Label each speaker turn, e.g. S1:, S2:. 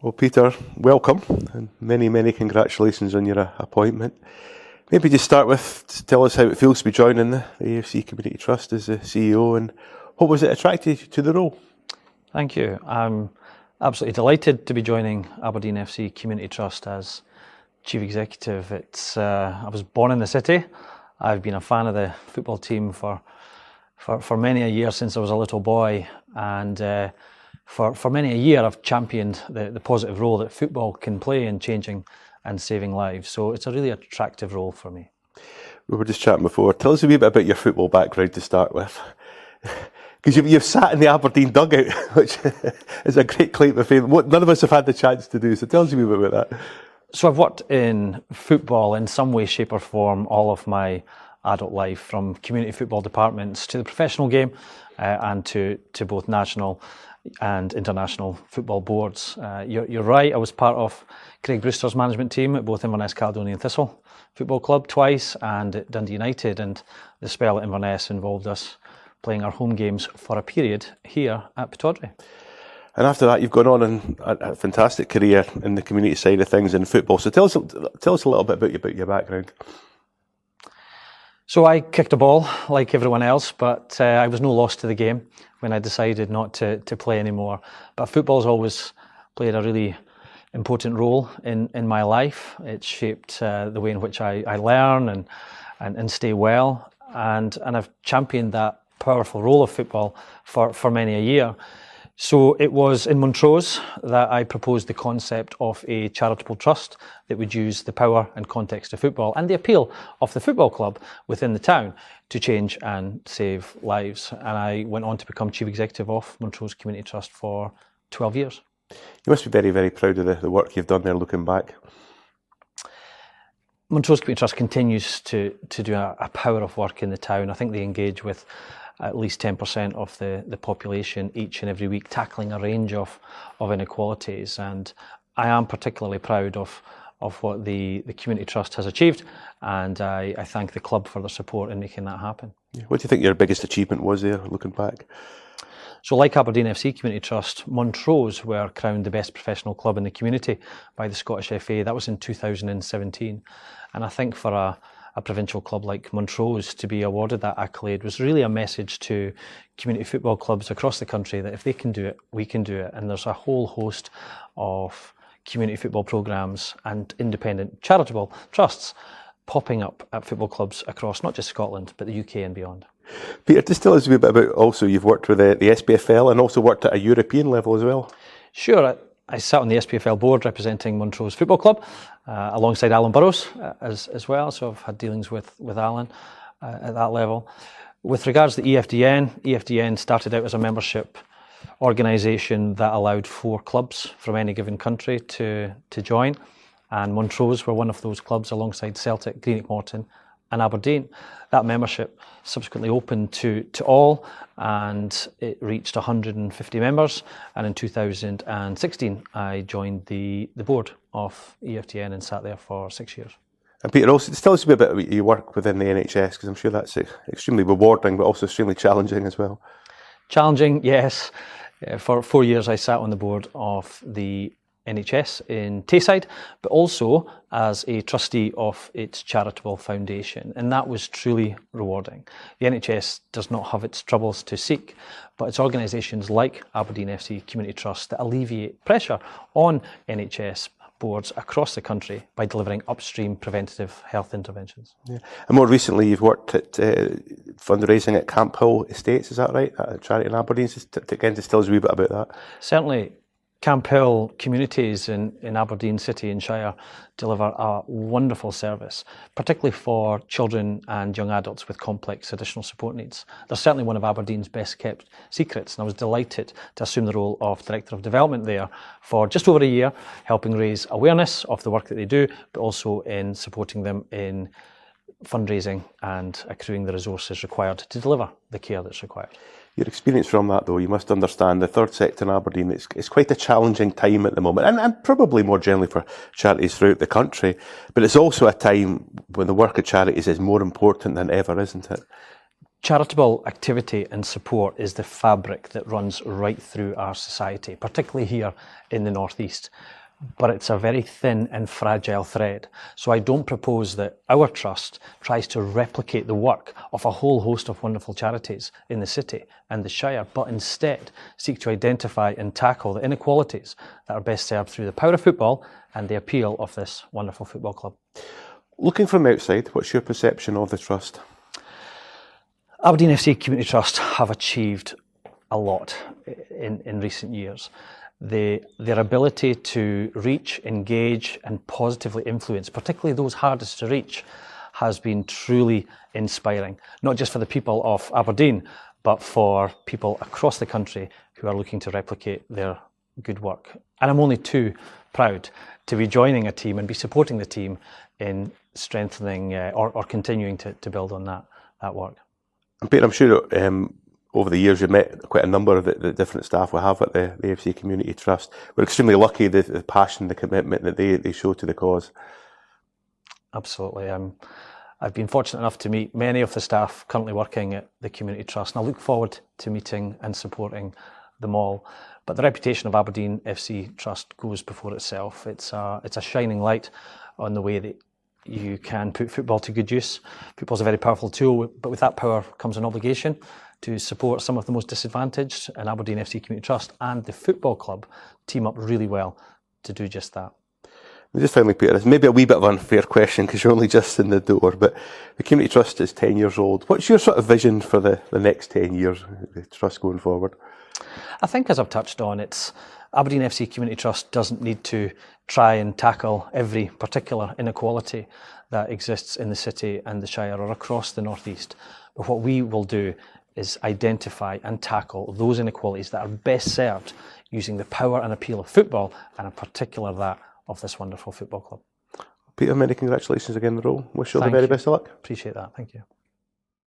S1: Well, Peter, welcome and many congratulations on your appointment. Maybe just start with tell us how it feels to be joining the AFC Community Trust as the CEO, and what was it attracted you to the role?
S2: Thank you. I'm absolutely delighted to be joining Aberdeen FC Community Trust as Chief Executive. I was born in the city. I've been a fan of the football team for many a year since I was a little boy, and for many a year I've championed the positive role that football can play in changing and saving lives. So it's a really attractive role for me.
S1: We were just chatting before. Tell us a wee bit about your football background to start with. Because you've sat in the Aberdeen dugout, which is a great claim to fame. None of us have had the chance to do, so tell us a wee bit about that.
S2: So I've worked in football in some way, shape or form all of my adult life, from community football departments to the professional game and to both national and international football boards. You're right, I was part of Craig Brewster's management team at both Inverness Caledonian Thistle Football Club twice and at Dundee United, and the spell at Inverness involved us playing our home games for a period here at Pittodrie.
S1: And after that, you've gone on in a fantastic career in the community side of things in football. So tell us a little bit about your background.
S2: So I kicked a ball like everyone else, but I was no loss to the game when I decided not to play anymore. But football's always played a really important role in my life. It shaped the way in which I learn and stay well, and I've championed that powerful role of football for many a year. So it was in Montrose that I proposed the concept of a charitable trust that would use the power and context of football and the appeal of the football club within the town to change and save lives. And I went on to become Chief Executive of Montrose Community Trust for 12 years.
S1: You must be very proud of the work you've done there looking back.
S2: Montrose Community Trust continues to do a power of work in the town. I think they engage with at least 10% of the population each and every week, tackling a range of inequalities. And I am particularly proud of what the Community Trust has achieved, and I thank the club for their support in making that happen.
S1: What do you think your biggest achievement was there, looking back?
S2: So like Aberdeen FC Community Trust, Montrose were crowned the best professional club in the community by the Scottish FA. That was in 2017. And I think for a provincial club like Montrose to be awarded that accolade was really a message to community football clubs across the country that if they can do it, we can do it. And there's a whole host of community football programmes and independent charitable trusts popping up at football clubs across not just Scotland, but the UK and beyond.
S1: Peter, just tell us a bit about also you've worked with the SPFL and also worked at a European level as well.
S2: Sure. I sat on the SPFL board representing Montrose Football Club alongside Alan Burrows as well, so I've had dealings with Alan at that level. With regards to the EFDN started out as a membership organisation that allowed 4 clubs from any given country to join, and Montrose were one of those clubs alongside Celtic, Greenock Morton and Aberdeen. That membership subsequently opened to all, and it reached 150 members, and in 2016 I joined the board of EFTN and sat there for 6 years.
S1: And Peter, also just tell us a bit about your work within the NHS, because I'm sure that's extremely rewarding but also extremely challenging as well.
S2: Challenging, yes. For 4 years I sat on the board of the NHS in Tayside, but also as a trustee of its charitable foundation, and that was truly rewarding. The NHS does not have its troubles to seek, but it's organisations like Aberdeen FC Community Trust that alleviate pressure on NHS boards across the country by delivering upstream preventative health interventions.
S1: Yeah. And more recently you've worked at fundraising at Camp Hill Estates, is that right? A charity in Aberdeen. Just tell us a wee bit about that.
S2: Certainly. Camp Hill communities in Aberdeen City and Shire deliver a wonderful service, particularly for children and young adults with complex additional support needs. They're certainly one of Aberdeen's best kept secrets, and I was delighted to assume the role of Director of Development there for just over a year, helping raise awareness of the work that they do, but also in supporting them in fundraising and accruing the resources required to deliver the care that's required.
S1: Your experience from that, though, you must understand the third sector in Aberdeen, it's quite a challenging time at the moment, and probably more generally for charities throughout the country, but it's also a time when the work of charities is more important than ever, isn't it?
S2: Charitable activity and support is the fabric that runs right through our society, particularly here in the North East. But it's a very thin and fragile thread. So I don't propose that our trust tries to replicate the work of a whole host of wonderful charities in the city and the Shire, but instead seek to identify and tackle the inequalities that are best served through the power of football and the appeal of this wonderful football club.
S1: Looking from outside, what's your perception of the trust?
S2: Aberdeen FC Community Trust have achieved a lot in recent years. Their ability to reach, engage and positively influence, particularly those hardest to reach, has been truly inspiring, not just for the people of Aberdeen, but for people across the country who are looking to replicate their good work. And I'm only too proud to be joining a team and be supporting the team in strengthening or continuing to build on that work.
S1: And Peter, I'm sure over the years you've met quite a number of the different staff we have at the AFC Community Trust. We're extremely lucky, the passion, the commitment that they show to the cause.
S2: Absolutely. I've been fortunate enough to meet many of the staff currently working at the Community Trust, and I look forward to meeting and supporting them all. But the reputation of Aberdeen FC Trust goes before itself. It's a shining light on the way that you can put football to good use. Football is a very powerful tool, but with that power comes an obligation to support some of the most disadvantaged, and Aberdeen FC Community Trust and the football club team up really well to do just that.
S1: Just finally, Peter, it's maybe a wee bit of an unfair question because you're only just in the door, but the Community Trust is 10 years old. What's your sort of vision for the next 10 years, the Trust going forward?
S2: I think, as I've touched on, Aberdeen FC Community Trust doesn't need to try and tackle every particular inequality that exists in the city and the Shire or across the North East. But what we will do is identify and tackle those inequalities that are best served using the power and appeal of football, and in particular that of this wonderful football club.
S1: Peter, many congratulations again on the role. Wish you all the very best of luck.
S2: Appreciate that. Thank you.